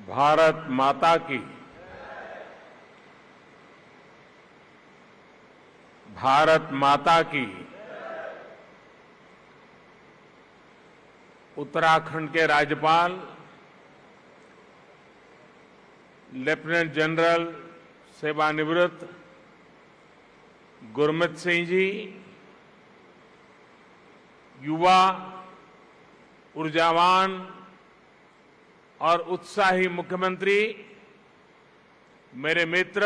भारत माता की। भारत माता की। उत्तराखंड के राज्यपाल लेफ्टिनेंट जनरल सेवानिवृत्त गुरमीत सिंह जी, युवा, ऊर्जावान और उत्साही मुख्यमंत्री मेरे मित्र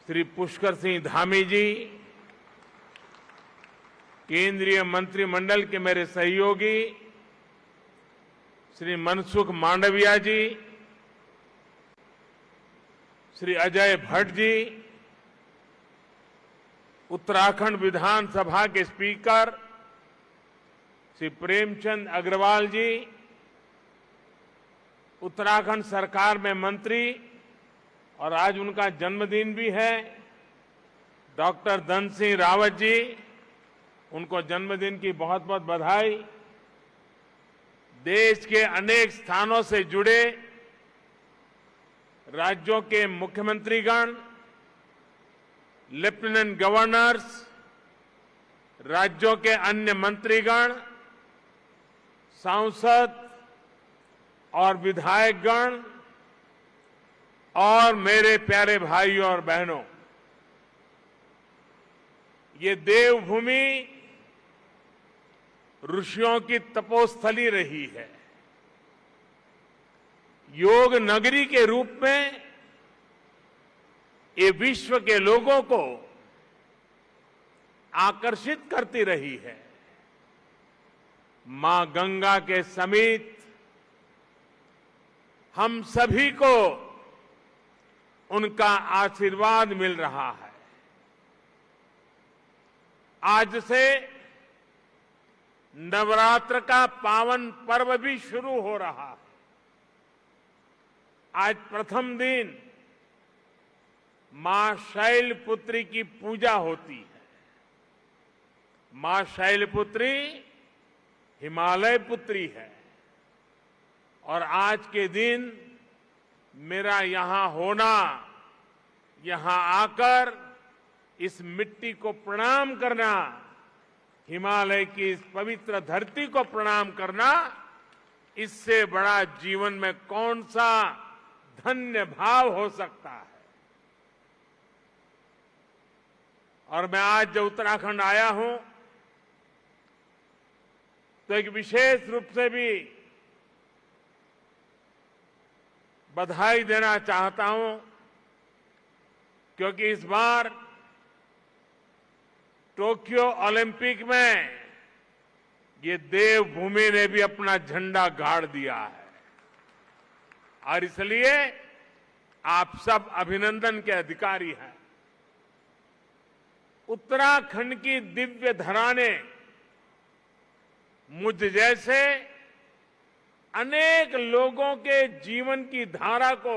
श्री पुष्कर सिंह धामी जी, केंद्रीय मंत्रिमंडल के मेरे सहयोगी श्री मनसुख मांडविया जी, श्री अजय भट्ट जी, उत्तराखंड विधानसभा के स्पीकर श्री प्रेमचंद अग्रवाल जी, उत्तराखंड सरकार में मंत्री और आज उनका जन्मदिन भी है डॉक्टर धन सिंह रावत जी, उनको जन्मदिन की बहुत बहुत बधाई। देश के अनेक स्थानों से जुड़े राज्यों के मुख्यमंत्रीगण, लेफ्टिनेंट गवर्नर्स, राज्यों के अन्य मंत्रीगण, सांसद और विधायकगण और मेरे प्यारे भाइयों और बहनों, ये देवभूमि ऋषियों की तपोस्थली रही है। योग नगरी के रूप में ये विश्व के लोगों को आकर्षित करती रही है। मां गंगा के समीप हम सभी को उनका आशीर्वाद मिल रहा है। आज से नवरात्र का पावन पर्व भी शुरू हो रहा है। आज प्रथम दिन मां शैलपुत्री की पूजा होती है। मां शैलपुत्री हिमालय पुत्री है और आज के दिन मेरा यहां होना, यहां आकर इस मिट्टी को प्रणाम करना, हिमालय की इस पवित्र धरती को प्रणाम करना, इससे बड़ा जीवन में कौन सा धन्य भाव हो सकता है। और मैं आज जब उत्तराखंड आया हूं तो एक विशेष रूप से भी बधाई देना चाहता हूं, क्योंकि इस बार टोक्यो ओलंपिक में ये देवभूमि ने भी अपना झंडा गाड़ दिया है और इसलिए आप सब अभिनंदन के अधिकारी हैं। उत्तराखंड की दिव्य धरा ने मुझ जैसे अनेक लोगों के जीवन की धारा को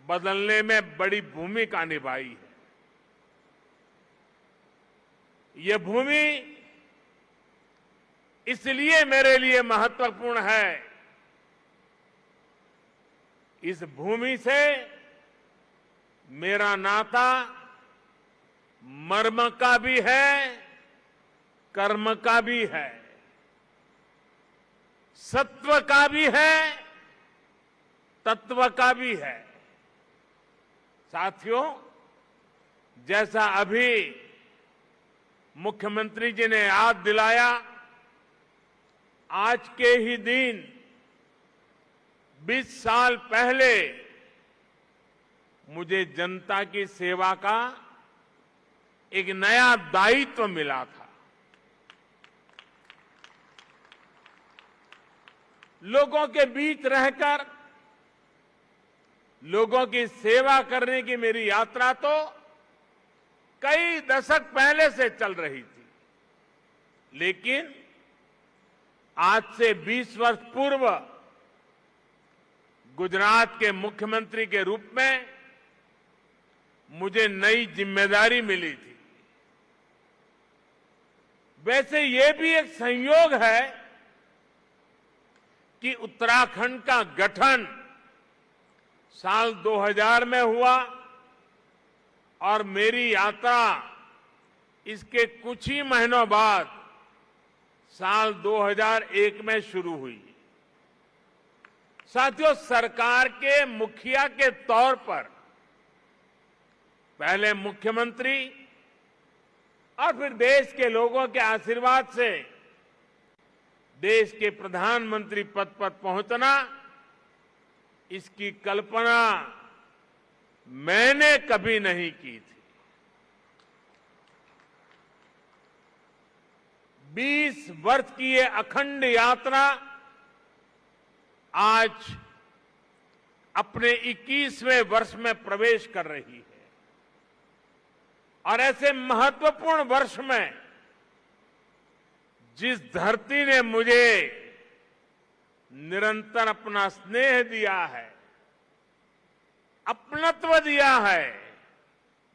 बदलने में बड़ी भूमिका निभाई है। यह भूमि इसलिए मेरे लिए महत्वपूर्ण है, इस भूमि से मेरा नाता मर्म का भी है, कर्म का भी है, सत्व का भी है, तत्व का भी है। साथियों, जैसा अभी मुख्यमंत्री जी ने याद दिलाया, आज के ही दिन 20 साल पहले मुझे जनता की सेवा का एक नया दायित्व मिला था। लोगों के बीच रहकर लोगों की सेवा करने की मेरी यात्रा तो कई दशक पहले से चल रही थी, लेकिन आज से 20 वर्ष पूर्व गुजरात के मुख्यमंत्री के रूप में मुझे नई जिम्मेदारी मिली थी। वैसे ये भी एक संयोग है कि उत्तराखंड का गठन साल 2000 में हुआ और मेरी यात्रा इसके कुछ ही महीनों बाद साल 2001 में शुरू हुई। साथियों, सरकार के मुखिया के तौर पर पहले मुख्यमंत्री और फिर देश के लोगों के आशीर्वाद से देश के प्रधानमंत्री पद पर पहुंचना, इसकी कल्पना मैंने कभी नहीं की थी। 20 वर्ष की ये अखंड यात्रा आज अपने 21वें वर्ष में प्रवेश कर रही है और ऐसे महत्वपूर्ण वर्ष में जिस धरती ने मुझे निरंतर अपना स्नेह दिया है, अपनत्व दिया है,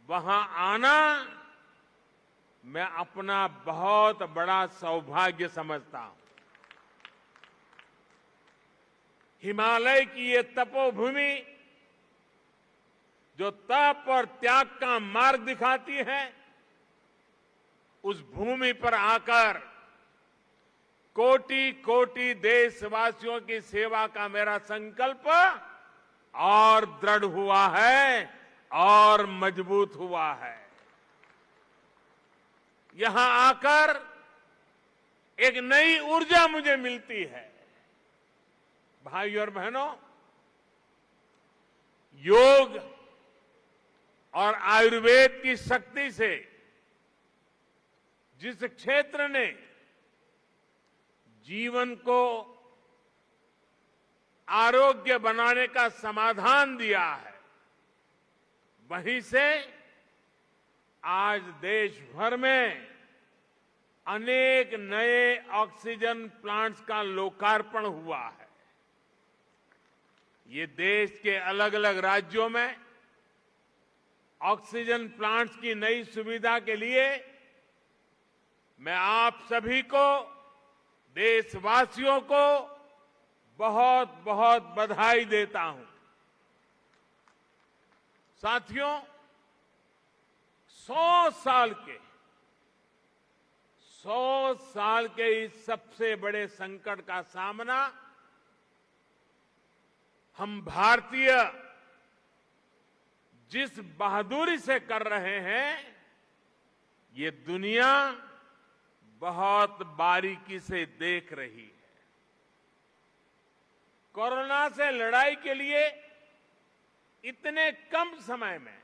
वहां आना मैं अपना बहुत बड़ा सौभाग्य समझता हूं। हिमालय की ये तपोभूमि जो तप और त्याग का मार्ग दिखाती है, उस भूमि पर आकर कोटि कोटि देशवासियों की सेवा का मेरा संकल्प और दृढ़ हुआ है और मजबूत हुआ है। यहां आकर एक नई ऊर्जा मुझे मिलती है। भाइयों और बहनों, योग और आयुर्वेद की शक्ति से जिस क्षेत्र ने जीवन को आरोग्य बनाने का समाधान दिया है, वहीं से आज देश भर में अनेक नए ऑक्सीजन प्लांट्स का लोकार्पण हुआ है। ये देश के अलग अलग राज्यों में ऑक्सीजन प्लांट्स की नई सुविधा के लिए मैं आप सभी को, देशवासियों को बहुत बहुत बधाई देता हूं। साथियों, 100 साल के इस सबसे बड़े संकट का सामना हम भारतीय जिस बहादुरी से कर रहे हैं, ये दुनिया बहुत बारीकी से देख रही है। कोरोना से लड़ाई के लिए इतने कम समय में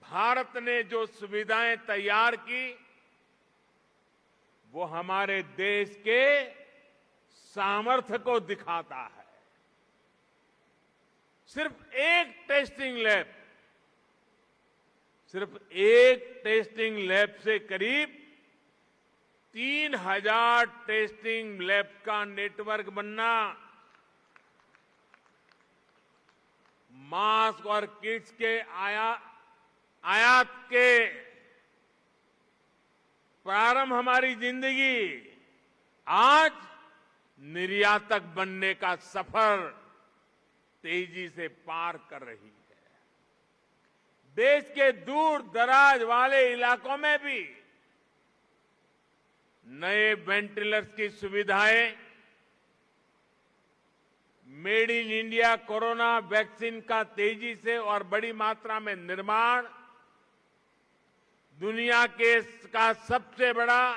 भारत ने जो सुविधाएं तैयार की, वो हमारे देश के सामर्थ्य को दिखाता है। सिर्फ एक टेस्टिंग लैब से करीब 3000 टेस्टिंग लैब का नेटवर्क बनना, मास्क और किट्स के आयात के प्रारंभ, हमारी जिंदगी आज निर्यातक बनने का सफर तेजी से पार कर रही है। देश के दूर दराज वाले इलाकों में भी नए वेंटिलेटर्स की सुविधाएं, made in India corona vaccine का तेजी से और बड़ी मात्रा में निर्माण, दुनिया का सबसे बड़ा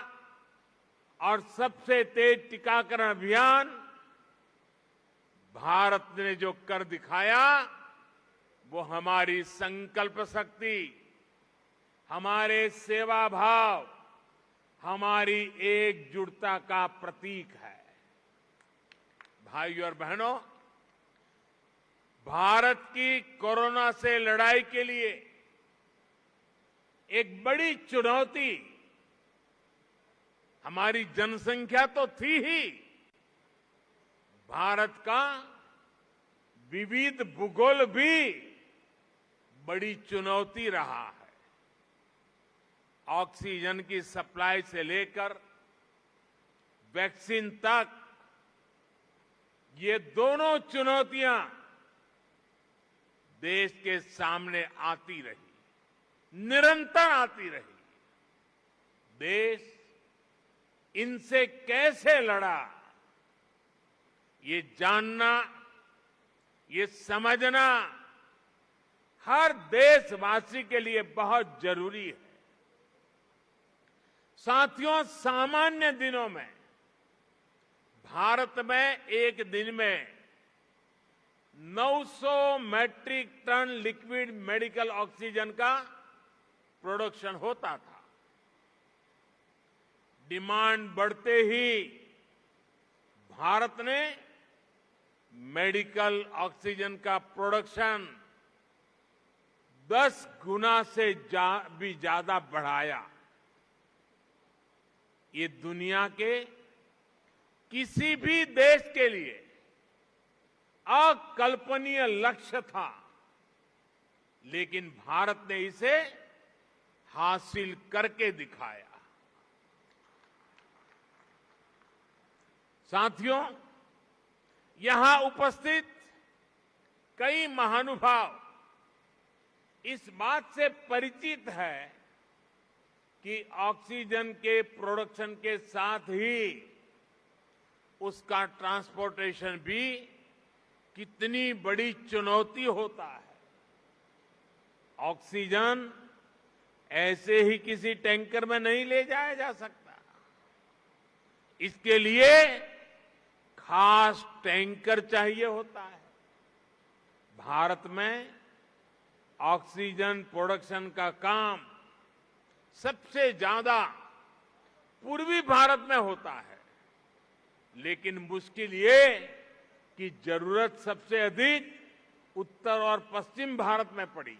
और सबसे तेज टीकाकरण अभियान, भारत ने जो कर दिखाया, वो हमारी संकल्प शक्ति, हमारे सेवा भाव, हमारी एकजुटता का प्रतीक है। भाइयों और बहनों, भारत की कोरोना से लड़ाई के लिए एक बड़ी चुनौती हमारी जनसंख्या तो थी ही, भारत का विविध भूगोल भी बड़ी चुनौती रहा है। ऑक्सीजन की सप्लाई से लेकर वैक्सीन तक ये दोनों चुनौतियां देश के सामने आती रही, निरंतर आती रही। देश इनसे कैसे लड़ा, ये जानना, ये समझना हर देशवासी के लिए बहुत जरूरी है। साथियों, सामान्य दिनों में भारत में एक दिन में 900 metric ton liquid medical oxygen का प्रोडक्शन होता था। डिमांड बढ़ते ही भारत ने मेडिकल ऑक्सीजन का प्रोडक्शन 10 गुना से भी ज्यादा बढ़ाया। ये दुनिया के किसी भी देश के लिए अकल्पनीय लक्ष्य था, लेकिन भारत ने इसे हासिल करके दिखाया। साथियों, यहां उपस्थित कई महानुभाव इस बात से परिचित है कि ऑक्सीजन के प्रोडक्शन के साथ ही उसका ट्रांसपोर्टेशन भी कितनी बड़ी चुनौती होता है। ऑक्सीजन ऐसे ही किसी टैंकर में नहीं ले जाया जा सकता। इसके लिए खास टैंकर चाहिए होता है। भारत में ऑक्सीजन प्रोडक्शन का काम सबसे ज्यादा पूर्वी भारत में होता है, लेकिन मुश्किल ये कि जरूरत सबसे अधिक उत्तर और पश्चिम भारत में पड़ी।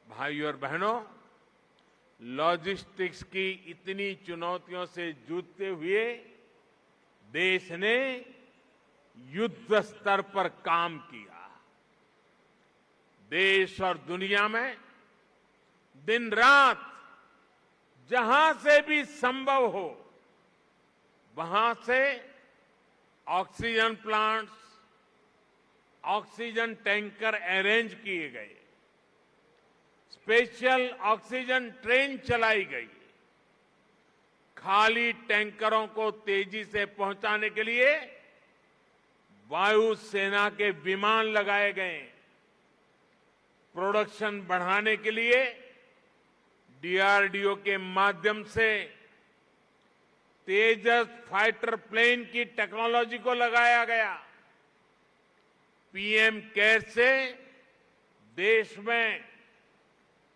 भाइयों और बहनों, लॉजिस्टिक्स की इतनी चुनौतियों से जूझते हुए देश ने युद्ध स्तर पर काम किया। देश और दुनिया में दिन रात जहां से भी संभव हो वहां से oxygen plants, oxygen tanker arrange किए गए, स्पेशल ऑक्सीजन ट्रेन चलाई गई, खाली टैंकरों को तेजी से पहुंचाने के लिए वायुसेना के विमान लगाए गए, प्रोडक्शन बढ़ाने के लिए डीआरडीओ के माध्यम से तेजस फाइटर प्लेन की टेक्नोलॉजी को लगाया गया। पीएम केयर से देश में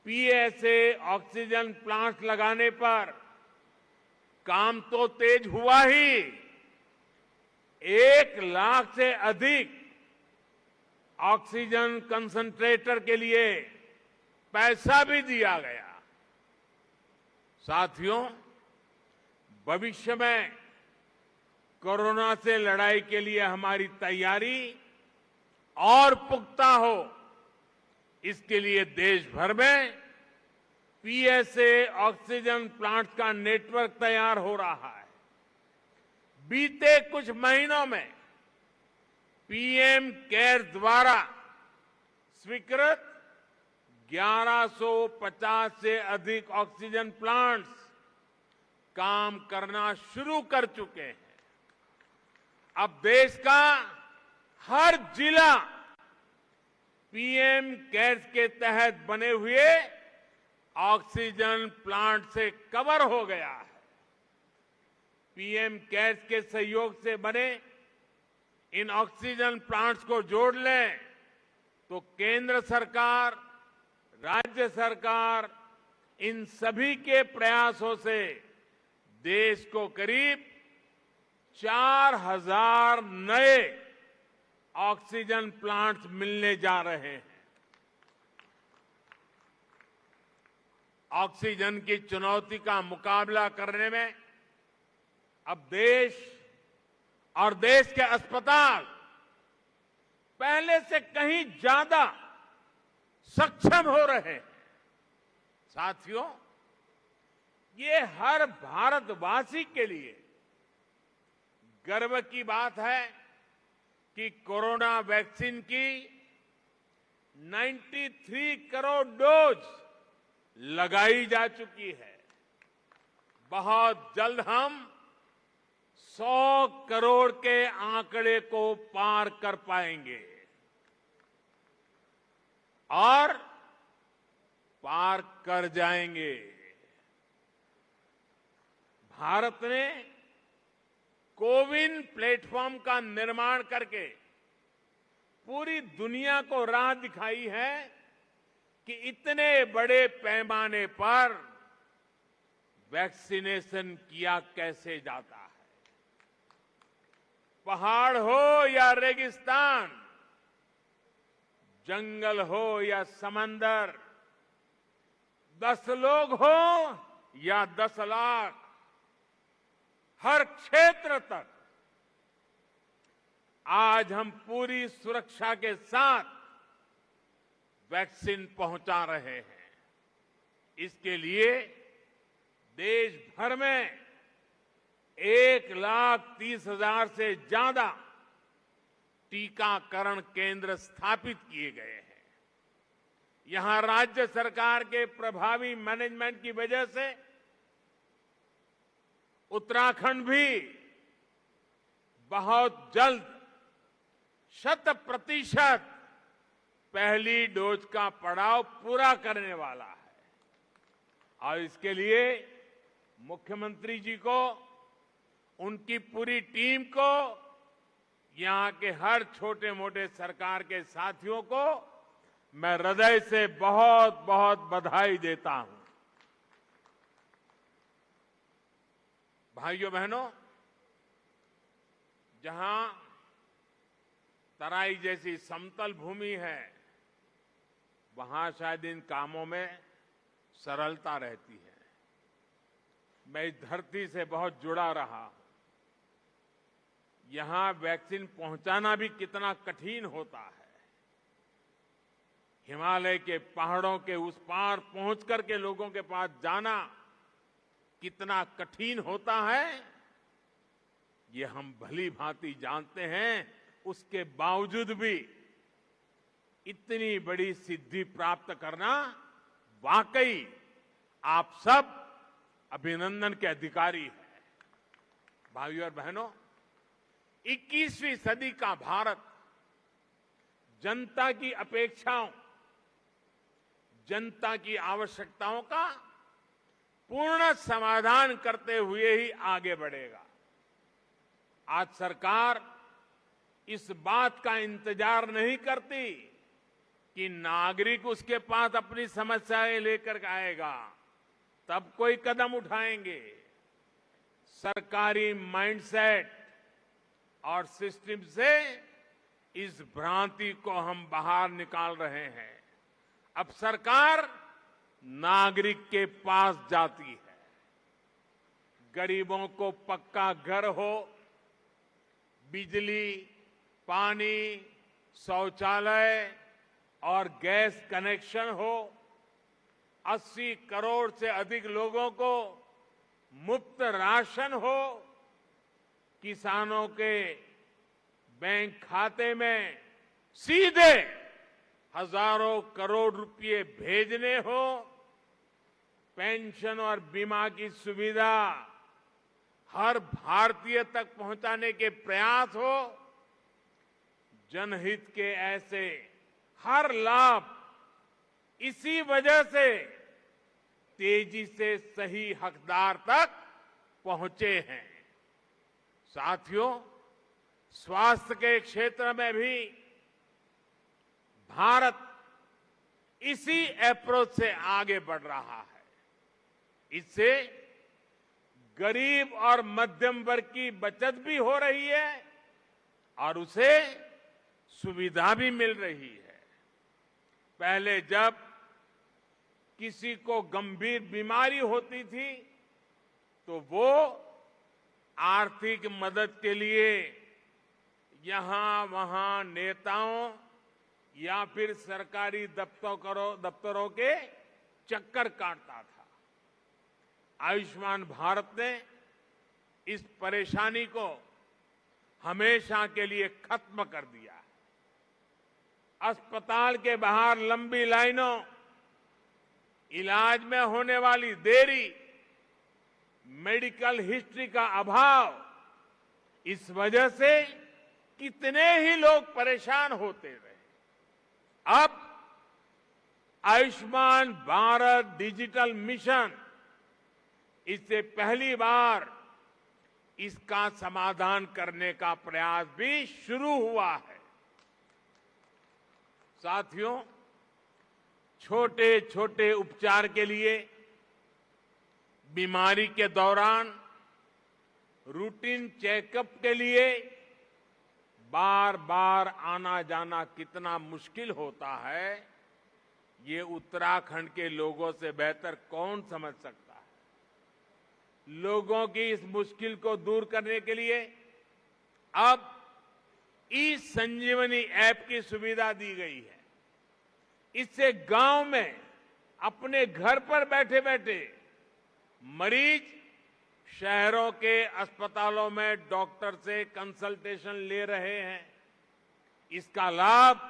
पीएसए ऑक्सीजन प्लांट लगाने पर काम तो तेज हुआ ही, 1 लाख से अधिक ऑक्सीजन कंसंट्रेटर के लिए पैसा भी दिया गया। साथियों, भविष्य में कोरोना से लड़ाई के लिए हमारी तैयारी और पुख्ता हो, इसके लिए देश भर में पीएसए ऑक्सीजन प्लांट का नेटवर्क तैयार हो रहा है। बीते कुछ महीनों में पीएम केयर द्वारा स्वीकृत 1150 से अधिक ऑक्सीजन प्लांट्स काम करना शुरू कर चुके हैं। अब देश का हर जिला पीएम केयर्स के तहत बने हुए ऑक्सीजन प्लांट से कवर हो गया है। पीएम केयर्स के सहयोग से बने इन ऑक्सीजन प्लांट्स को जोड़ लें तो केंद्र सरकार, राज्य सरकार, इन सभी के प्रयासों से देश को करीब 4000 नए ऑक्सीजन प्लांट्स मिलने जा रहे हैं। ऑक्सीजन की चुनौती का मुकाबला करने में अब देश और देश के अस्पताल पहले से कहीं ज्यादा सक्षम हो रहे हैं। साथियों, ये हर भारतवासी के लिए गर्व की बात है कि कोरोना वैक्सीन की 93 करोड़ डोज लगाई जा चुकी है। बहुत जल्द हम 100 करोड़ के आंकड़े को पार कर पाएंगे और पार कर जाएंगे। भारत ने कोविन प्लेटफॉर्म का निर्माण करके पूरी दुनिया को राह दिखाई है कि इतने बड़े पैमाने पर वैक्सीनेशन किया कैसे जाता है। पहाड़ हो या रेगिस्तान, जंगल हो या समंदर, 10 लोग हो या 10 लाख, हर क्षेत्र तक आज हम पूरी सुरक्षा के साथ वैक्सीन पहुंचा रहे हैं। इसके लिए देश भर में 1,30,000 से ज्यादा टीकाकरण केंद्र स्थापित किए गए हैं। यहां राज्य सरकार के प्रभावी मैनेजमेंट की वजह से उत्तराखंड भी बहुत जल्द 100% पहली डोज का पड़ाव पूरा करने वाला है और इसके लिए मुख्यमंत्री जी को, उनकी पूरी टीम को, यहां के हर छोटे मोटे सरकार के साथियों को मैं हृदय से बहुत बहुत बधाई देता हूं। भाइयों बहनों, जहां तराई जैसी समतल भूमि है, वहां शायद इन कामों में सरलता रहती है। मैं इस धरती से बहुत जुड़ा रहा हूं। यहां वैक्सीन पहुंचाना भी कितना कठिन होता है। हिमालय के पहाड़ों के उस पार पहुंच करके लोगों के पास जाना कितना कठिन होता है, ये हम भली भांति जानते हैं। उसके बावजूद भी इतनी बड़ी सिद्धि प्राप्त करना वाकई आप सब अभिनंदन के अधिकारी हैं। भाइयों और बहनों, 21वीं सदी का भारत जनता की अपेक्षाओं, जनता की आवश्यकताओं का पूर्ण समाधान करते हुए ही आगे बढ़ेगा। आज सरकार इस बात का इंतजार नहीं करती कि नागरिक उसके पास अपनी समस्याएं लेकर आएगा तब कोई कदम उठाएंगे। सरकारी माइंडसेट और सिस्टम से इस भ्रांति को हम बाहर निकाल रहे हैं। अब सरकार नागरिक के पास जाती है। गरीबों को पक्का घर हो, बिजली, पानी, शौचालय और गैस कनेक्शन हो, 80 करोड़ से अधिक लोगों को मुफ्त राशन हो, किसानों के बैंक खाते में सीधे हजारों करोड़ रुपए भेजने हो, पेंशन और बीमा की सुविधा हर भारतीय तक पहुंचाने के प्रयास हो, जनहित के ऐसे हर लाभ इसी वजह से तेजी से सही हकदार तक पहुंचे हैं। साथियों, स्वास्थ्य के क्षेत्र में भी भारत इसी अप्रोच से आगे बढ़ रहा है। इससे गरीब और मध्यम वर्ग की बचत भी हो रही है और उसे सुविधा भी मिल रही है। पहले जब किसी को गंभीर बीमारी होती थी तो वो आर्थिक मदद के लिए यहां वहां नेताओं या फिर सरकारी दफ्तरों के चक्कर काटता था। आयुष्मान भारत ने इस परेशानी को हमेशा के लिए खत्म कर दिया है। अस्पताल के बाहर लंबी लाइनों, इलाज में होने वाली देरी, मेडिकल हिस्ट्री का अभाव, इस वजह से कितने ही लोग परेशान होते रहे। अब आयुष्मान भारत डिजिटल मिशन, इससे पहली बार इसका समाधान करने का प्रयास भी शुरू हुआ है। साथियों, छोटे छोटे उपचार के लिए बीमारी के दौरान रूटीन चेकअप के लिए बार बार आना जाना कितना मुश्किल होता है, ये उत्तराखंड के लोगों से बेहतर कौन समझ सकता है। लोगों की इस मुश्किल को दूर करने के लिए अब ई संजीवनी ऐप की सुविधा दी गई है। इससे गांव में अपने घर पर बैठे बैठे मरीज शहरों के अस्पतालों में डॉक्टर से कंसल्टेशन ले रहे हैं। इसका लाभ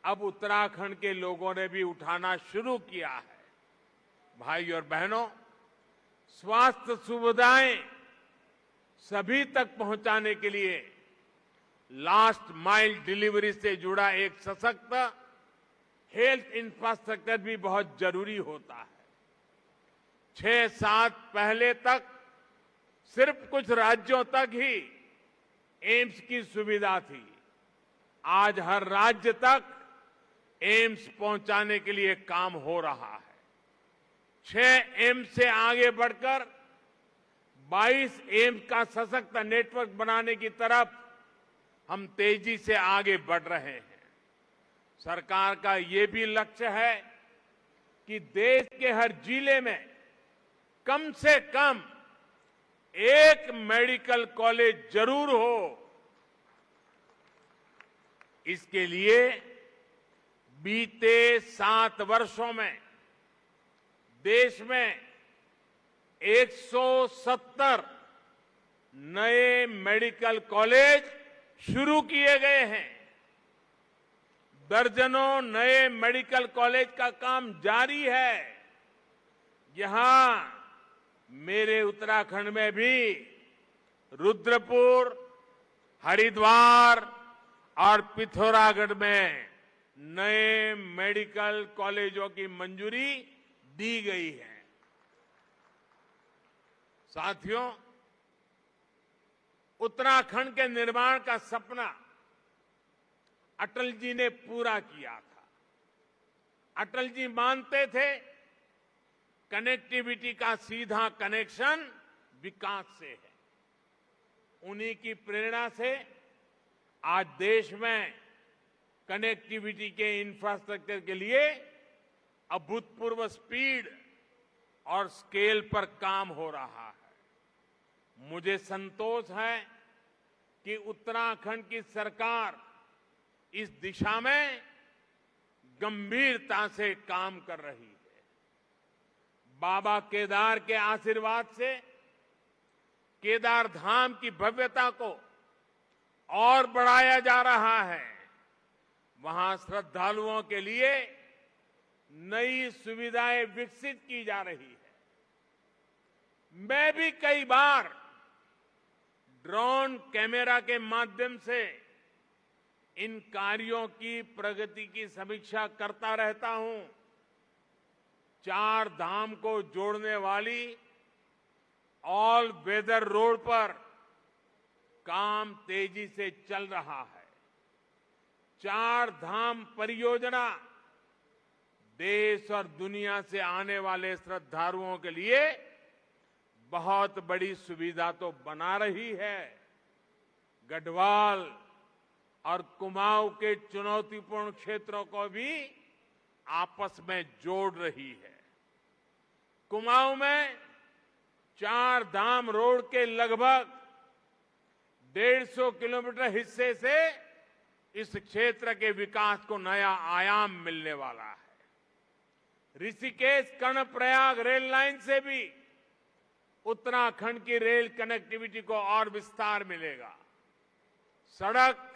अब उत्तराखंड के लोगों ने भी उठाना शुरू किया है। भाई और बहनों, स्वास्थ्य सुविधाएं सभी तक पहुंचाने के लिए लास्ट माइल डिलीवरी से जुड़ा एक सशक्त हेल्थ इंफ्रास्ट्रक्चर भी बहुत जरूरी होता है। 6-7 पहले तक सिर्फ कुछ राज्यों तक ही एम्स की सुविधा थी। आज हर राज्य तक एम्स पहुंचाने के लिए काम हो रहा है। 6 एम्स से आगे बढ़कर 22 एम्स का सशक्त नेटवर्क बनाने की तरफ हम तेजी से आगे बढ़ रहे हैं। सरकार का ये भी लक्ष्य है कि देश के हर जिले में कम से कम एक मेडिकल कॉलेज जरूर हो। इसके लिए बीते 7 वर्षों में देश में 170 नए मेडिकल कॉलेज शुरू किए गए हैं। दर्जनों नए मेडिकल कॉलेज का काम जारी है। यहां मेरे उत्तराखंड में भी रुद्रपुर, हरिद्वार और पिथौरागढ़ में नए मेडिकल कॉलेजों की मंजूरी दी गई है। साथियों, उत्तराखंड के निर्माण का सपना अटल जी ने पूरा किया था। अटल जी मानते थे कनेक्टिविटी का सीधा कनेक्शन विकास से है। उन्हीं की प्रेरणा से आज देश में कनेक्टिविटी के इंफ्रास्ट्रक्चर के लिए अभूतपूर्व स्पीड और स्केल पर काम हो रहा है। मुझे संतोष है कि उत्तराखंड की सरकार इस दिशा में गंभीरता से काम कर रही है। बाबा केदार के आशीर्वाद से केदार धाम की भव्यता को और बढ़ाया जा रहा है। वहां श्रद्धालुओं के लिए नई सुविधाएं विकसित की जा रही है। मैं भी कई बार ड्रोन कैमरा के माध्यम से इन कार्यों की प्रगति की समीक्षा करता रहता हूं। 4 धाम को जोड़ने वाली ऑल वेदर रोड पर काम तेजी से चल रहा है। 4 धाम परियोजना देश और दुनिया से आने वाले श्रद्धालुओं के लिए बहुत बड़ी सुविधा तो बना रही है, गढ़वाल और कुमाऊं के चुनौतीपूर्ण क्षेत्रों को भी आपस में जोड़ रही है। कुमाऊं में 4 धाम रोड के लगभग 150 किलोमीटर हिस्से से इस क्षेत्र के विकास को नया आयाम मिलने वाला है। ऋषिकेश कर्णप्रयाग रेल लाइन से भी उत्तराखंड की रेल कनेक्टिविटी को और विस्तार मिलेगा। सड़क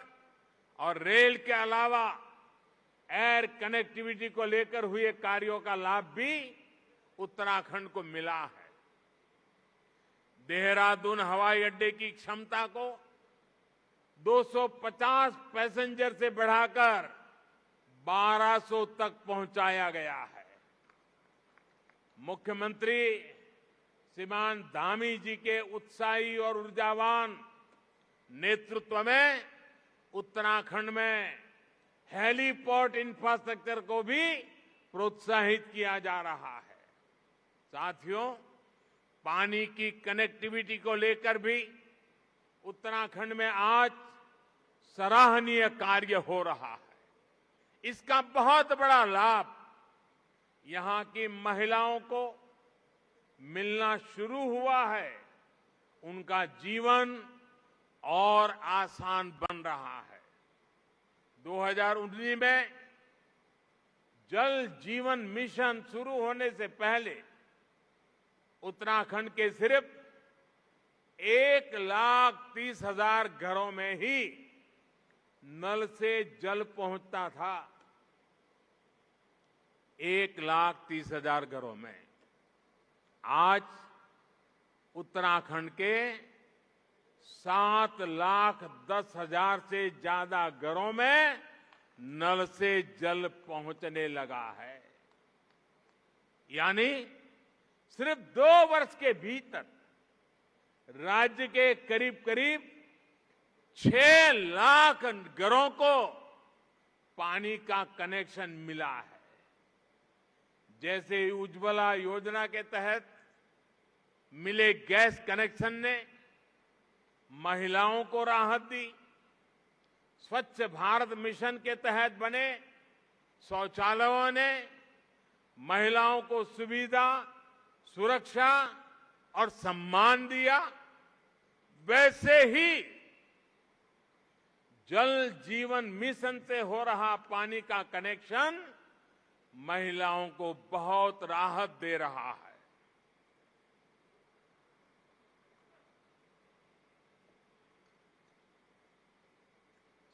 और रेल के अलावा एयर कनेक्टिविटी को लेकर हुए कार्यों का लाभ भी उत्तराखंड को मिला है। देहरादून हवाई अड्डे की क्षमता को 250 पैसेंजर से बढ़ाकर 1200 तक पहुंचाया गया है। मुख्यमंत्री श्रीमान धामी जी के उत्साही और ऊर्जावान नेतृत्व में उत्तराखंड में हेलीपोर्ट इंफ्रास्ट्रक्चर को भी प्रोत्साहित किया जा रहा है। साथियों, पानी की कनेक्टिविटी को लेकर भी उत्तराखंड में आज सराहनीय कार्य हो रहा है। इसका बहुत बड़ा लाभ यहां की महिलाओं को मिलना शुरू हुआ है। उनका जीवन और आसान बन रहा है। 2019 में जल जीवन मिशन शुरू होने से पहले उत्तराखंड के सिर्फ 1,30,000 घरों में ही नल से जल पहुंचता था। 1,30,000 घरों में। आज उत्तराखंड के 7,10,000 से ज्यादा घरों में नल से जल पहुंचने लगा है। यानी सिर्फ 2 वर्ष के भीतर राज्य के करीब करीब 6 लाख घरों को पानी का कनेक्शन मिला है। जैसे उज्ज्वला योजना के तहत मिले गैस कनेक्शन ने महिलाओं को राहत दी, स्वच्छ भारत मिशन के तहत बने शौचालयों ने महिलाओं को सुविधा, सुरक्षा और सम्मान दिया, वैसे ही जल जीवन मिशन से हो रहा पानी का कनेक्शन महिलाओं को बहुत राहत दे रहा है।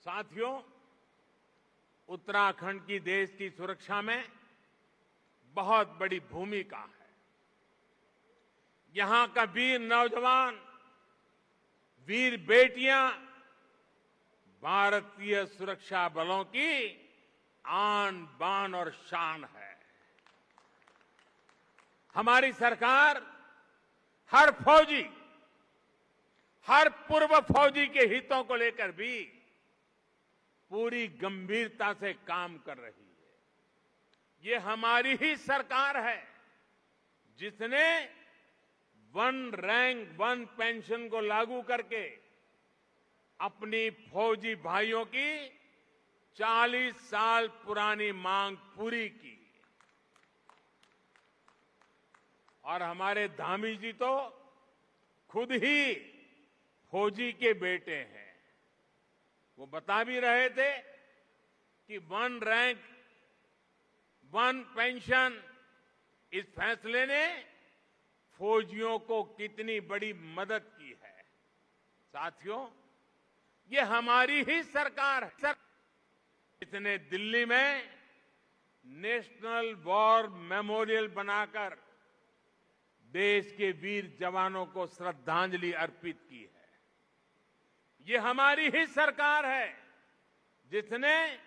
साथियों, उत्तराखंड की देश की सुरक्षा में बहुत बड़ी भूमिका है। यहां का वीर नौजवान, वीर बेटियां भारतीय सुरक्षा बलों की आन बान और शान है। हमारी सरकार हर फौजी, हर पूर्व फौजी के हितों को लेकर भी पूरी गंभीरता से काम कर रही है। ये हमारी ही सरकार है जिसने 1 रैंक 1 पेंशन को लागू करके अपनी फौजी भाइयों की 40 साल पुरानी मांग पूरी की। और हमारे धामी जी तो खुद ही फौजी के बेटे हैं। वो बता भी रहे थे कि 1 रैंक 1 पेंशन, इस फैसले ने फौजियों को कितनी बड़ी मदद की है। साथियों, ये हमारी ही सरकार है। इसने दिल्ली में नेशनल वॉर मेमोरियल बनाकर देश के वीर जवानों को श्रद्धांजलि अर्पित की है। ये हमारी ही सरकार है जिसने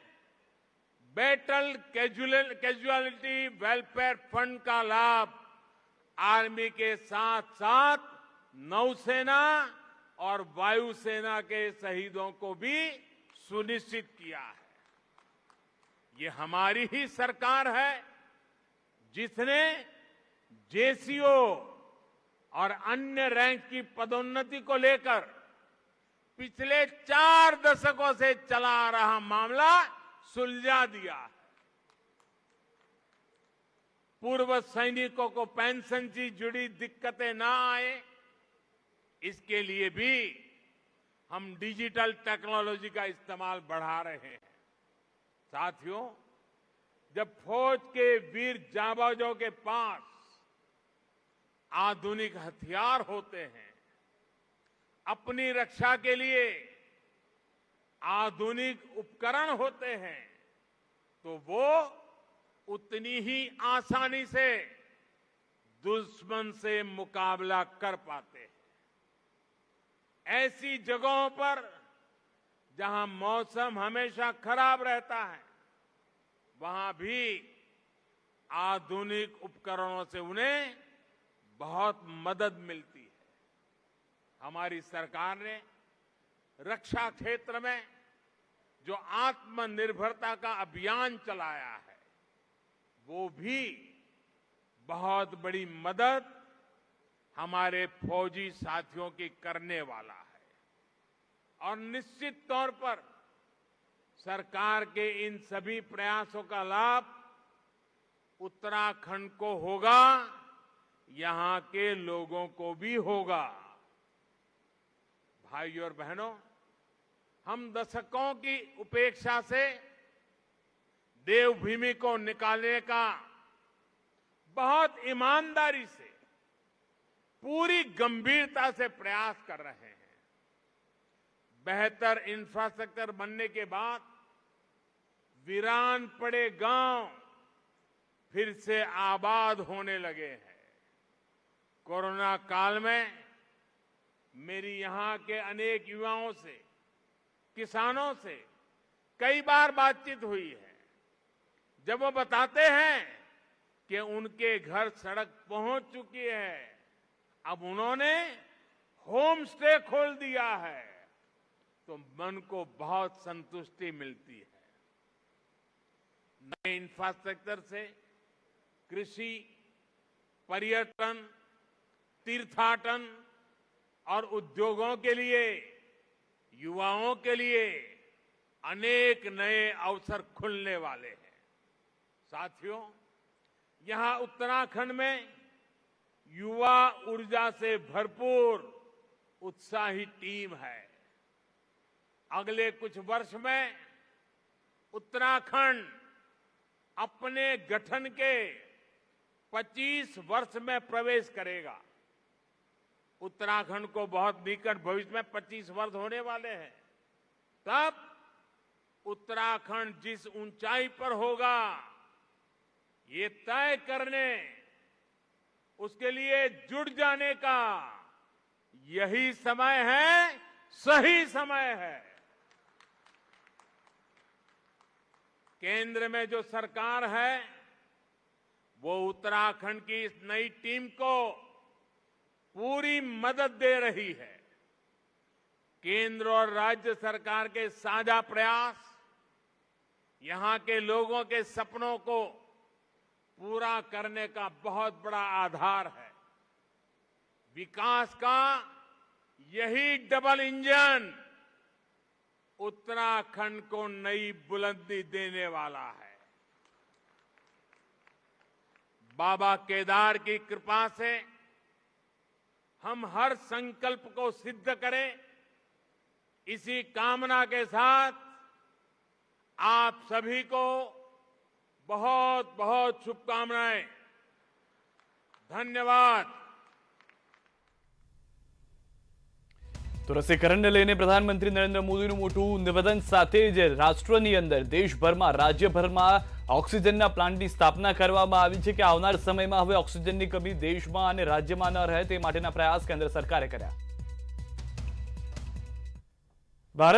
बैटल कैजुअलिटी वेलफेयर फंड का लाभ आर्मी के साथ साथ नौसेना और वायुसेना के शहीदों को भी सुनिश्चित किया है। ये हमारी ही सरकार है जिसने जेसीओ और अन्य रैंक की पदोन्नति को लेकर पिछले 4 दशकों से चला आ रहा मामला सुलझा दिया है। पूर्व सैनिकों को पेंशन से जुड़ी दिक्कतें ना आए, इसके लिए भी हम डिजिटल टेक्नोलॉजी का इस्तेमाल बढ़ा रहे हैं। साथियों, जब फौज के वीर जांबाजों के पास आधुनिक हथियार होते हैं, अपनी रक्षा के लिए आधुनिक उपकरण होते हैं तो वो उतनी ही आसानी से दुश्मन से मुकाबला कर पाते हैं। ऐसी जगहों पर जहां मौसम हमेशा खराब रहता है, वहां भी आधुनिक उपकरणों से उन्हें बहुत मदद मिलती है। हमारी सरकार ने रक्षा क्षेत्र में जो आत्मनिर्भरता का अभियान चलाया है, वो भी बहुत बड़ी मदद हमारे फौजी साथियों की करने वाला है। और निश्चित तौर पर सरकार के इन सभी प्रयासों का लाभ उत्तराखंड को होगा, यहां के लोगों को भी होगा। भाइयों और बहनों, हम दशकों की उपेक्षा से देवभूमि को निकालने का बहुत ईमानदारी से, पूरी गंभीरता से प्रयास कर रहे हैं। बेहतर इंफ्रास्ट्रक्चर बनने के बाद वीरान पड़े गांव फिर से आबाद होने लगे हैं। कोरोना काल में मेरी यहां के अनेक युवाओं से, किसानों से कई बार बातचीत हुई है। जब वो बताते हैं कि उनके घर सड़क पहुंच चुकी है, अब उन्होंने होम स्टे खोल दिया है, तो मन को बहुत संतुष्टि मिलती है। नए इंफ्रास्ट्रक्चर से कृषि, पर्यटन, तीर्थाटन और उद्योगों के लिए, युवाओं के लिए अनेक नए अवसर खुलने वाले हैं। साथियों, यहां उत्तराखंड में युवा ऊर्जा से भरपूर उत्साही टीम है। अगले कुछ वर्ष में उत्तराखंड अपने गठन के 25 वर्ष में प्रवेश करेगा। उत्तराखंड को बहुत निकट भविष्य में 25 वर्ष होने वाले हैं। तब उत्तराखंड जिस ऊंचाई पर होगा, ये तय करने, उसके लिए जुट जाने का यही समय है, सही समय है। केंद्र में जो सरकार है, वो उत्तराखंड की इस नई टीम को पूरी मदद दे रही है। केंद्र और राज्य सरकार के साझा प्रयास यहां के लोगों के सपनों को पूरा करने का बहुत बड़ा आधार है। विकास का यही डबल इंजन उत्तराखंड को नई बुलंदी देने वाला है। बाबा केदार की कृपा से हम हर संकल्प को सिद्ध करें, इसी कामना के साथ आप सभी को बहुत बहुत शुभकामनाएं। धन्यवाद। તો રસીકરણને લઈને પ્રધાનમંત્રી નરેન્દ્ર મોદીનું મોટું નિવેદન સાથે જ રાષ્ટ્રની અંદર, દેશભરમાં, રાજ્યભરમાં ઓક્સિજનના પ્લાન્ટની સ્થાપના કરવામાં આવી છે કે આવનાર સમયમાં હવે ઓક્સિજનની કમી દેશમાં અને રાજ્યમાં ન રહે તે માટેના પ્રયાસ કેન્દ્ર સરકારે કર્યા।